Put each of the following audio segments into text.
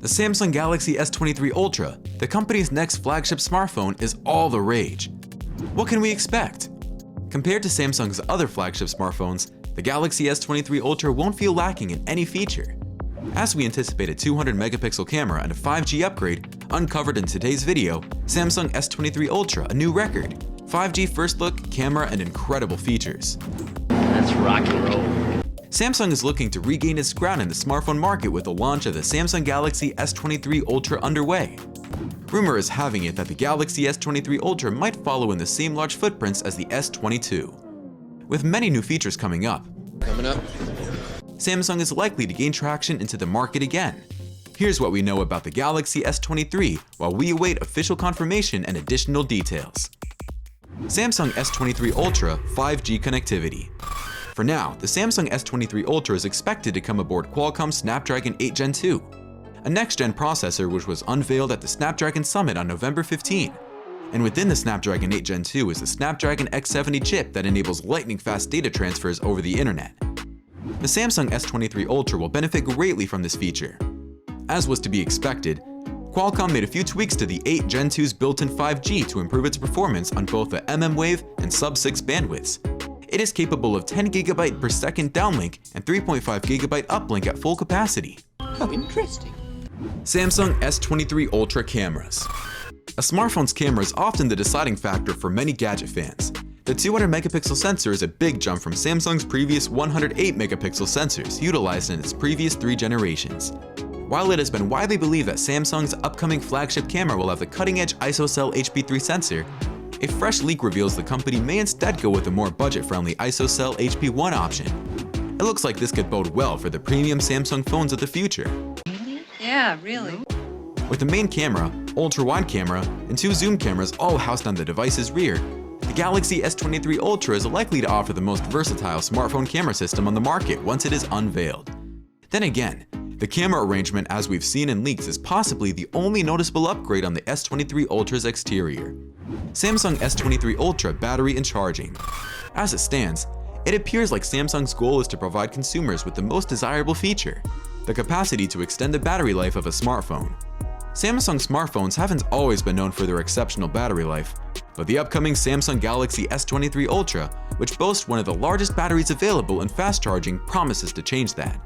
The Samsung Galaxy S23 Ultra, the company's next flagship smartphone, is all the rage. What can we expect? Compared to Samsung's other flagship smartphones, the Galaxy S23 Ultra won't feel lacking in any feature. As we anticipate a 200-megapixel camera and a 5G upgrade, uncovered in today's video, Samsung S23 Ultra, a new record, 5G first look, camera, and incredible features. Let's rock and roll. Samsung is looking to regain its ground in the smartphone market with the launch of the Samsung Galaxy S23 Ultra underway. Rumor is having it that the Galaxy S23 Ultra might follow in the same large footprints as the S22. With many new features coming up, Samsung is likely to gain traction into the market again. Here's what we know about the Galaxy S23 while we await official confirmation and additional details. Samsung S23 Ultra 5G connectivity. For now, the Samsung S23 Ultra is expected to come aboard Qualcomm's Snapdragon 8 Gen 2, a next-gen processor which was unveiled at the Snapdragon Summit on November 15. And within the Snapdragon 8 Gen 2 is the Snapdragon X70 chip that enables lightning-fast data transfers over the internet. The Samsung S23 Ultra will benefit greatly from this feature. As was to be expected, Qualcomm made a few tweaks to the 8 Gen 2's built-in 5G to improve its performance on both the mmWave and sub-6 bandwidths. It is capable of 10 GB per second downlink and 3.5 GB uplink at full capacity. How interesting. Samsung S23 Ultra cameras. A smartphone's camera is often the deciding factor for many gadget fans. The 200-megapixel sensor is a big jump from Samsung's previous 108-megapixel sensors utilized in its previous 3 generations. While it has been widely believed that Samsung's upcoming flagship camera will have the cutting-edge ISOCELL HP3 sensor, a fresh leak reveals the company may instead go with a more budget-friendly ISOCELL HP1 option. It looks like this could bode well for the premium Samsung phones of the future. Yeah, really. With the main camera, ultra-wide camera, and 2 zoom cameras all housed on the device's rear, the Galaxy S23 Ultra is likely to offer the most versatile smartphone camera system on the market once it is unveiled. Then again, the camera arrangement as we've seen in leaks is possibly the only noticeable upgrade on the S23 Ultra's exterior. Samsung S23 Ultra battery and charging. As it stands, it appears like Samsung's goal is to provide consumers with the most desirable feature, the capacity to extend the battery life of a smartphone. Samsung smartphones haven't always been known for their exceptional battery life, but the upcoming Samsung Galaxy S23 Ultra, which boasts one of the largest batteries available and fast charging, promises to change that.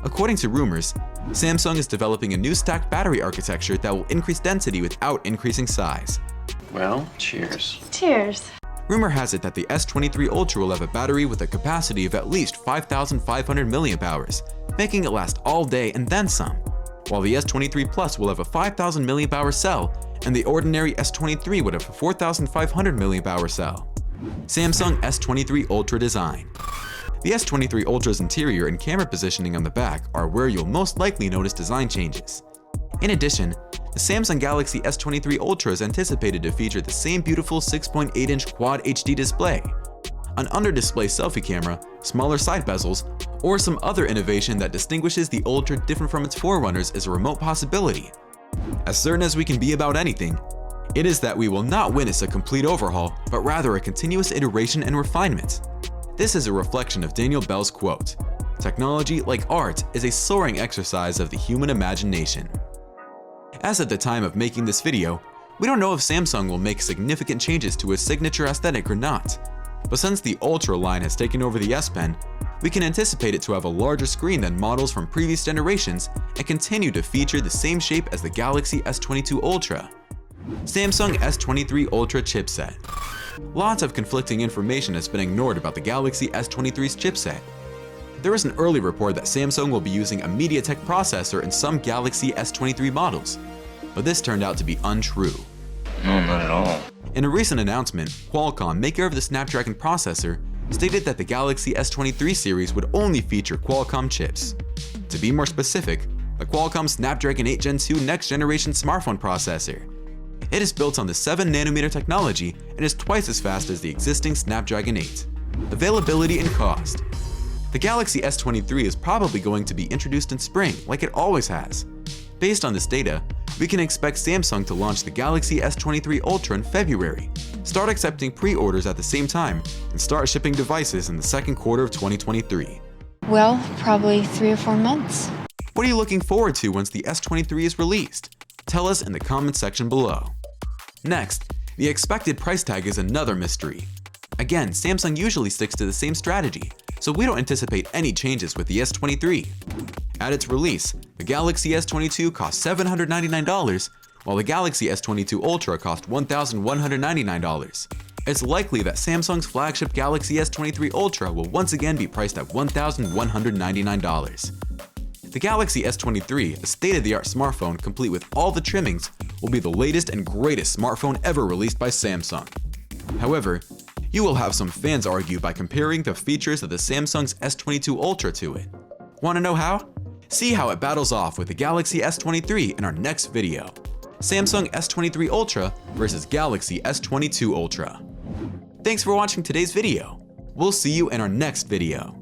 According to rumors, Samsung is developing a new stacked battery architecture that will increase density without increasing size. Well, cheers. Cheers. Rumor has it that the S23 Ultra will have a battery with a capacity of at least 5,500 mAh, making it last all day and then some, while the S23 Plus will have a 5,000 mAh cell and the ordinary S23 would have a 4,500 mAh cell. Samsung S23 Ultra design. The S23 Ultra's interior and camera positioning on the back are where you'll most likely notice design changes. In addition, the Samsung Galaxy S23 Ultra is anticipated to feature the same beautiful 6.8-inch Quad HD display, an under-display selfie camera, smaller side bezels, or some other innovation that distinguishes the Ultra different from its forerunners is a remote possibility. As certain as we can be about anything, it is that we will not witness a complete overhaul, but rather a continuous iteration and refinement. This is a reflection of Daniel Bell's quote, "Technology, like art, is a soaring exercise of the human imagination." As at the time of making this video, we don't know if Samsung will make significant changes to its signature aesthetic or not. But since the Ultra line has taken over the S Pen, we can anticipate it to have a larger screen than models from previous generations and continue to feature the same shape as the Galaxy S22 Ultra. Samsung S23 Ultra chipset. Lots of conflicting information has been ignored about the Galaxy S23's chipset. There is an early report that Samsung will be using a MediaTek processor in some Galaxy S23 models, but this turned out to be untrue. No, not at all. In a recent announcement, Qualcomm, maker of the Snapdragon processor, stated that the Galaxy S23 series would only feature Qualcomm chips. To be more specific, the Qualcomm Snapdragon 8 Gen 2 next-generation smartphone processor. It is built on the 7nm technology and is twice as fast as the existing Snapdragon 8. Availability and cost. The Galaxy S23 is probably going to be introduced in spring, like it always has. Based on this data, we can expect Samsung to launch the Galaxy S23 Ultra in February, start accepting pre-orders at the same time, and start shipping devices in the second quarter of 2023. Well, probably 3 or 4 months. What are you looking forward to once the S23 is released? Tell us in the comments section below. Next, the expected price tag is another mystery. Again, Samsung usually sticks to the same strategy, so we don't anticipate any changes with the S23. At its release, the Galaxy S22 cost $799, while the Galaxy S22 Ultra cost $1,199. It's likely that Samsung's flagship Galaxy S23 Ultra will once again be priced at $1,199. The Galaxy S23, a state-of-the-art smartphone complete with all the trimmings, will be the latest and greatest smartphone ever released by Samsung. However, you will have some fans argue by comparing the features of the Samsung's S22 Ultra to it. Want to know how? See how it battles off with the Galaxy S23 in our next video. Samsung S23 Ultra versus Galaxy S22 Ultra. Thanks for watching today's video. We'll see you in our next video.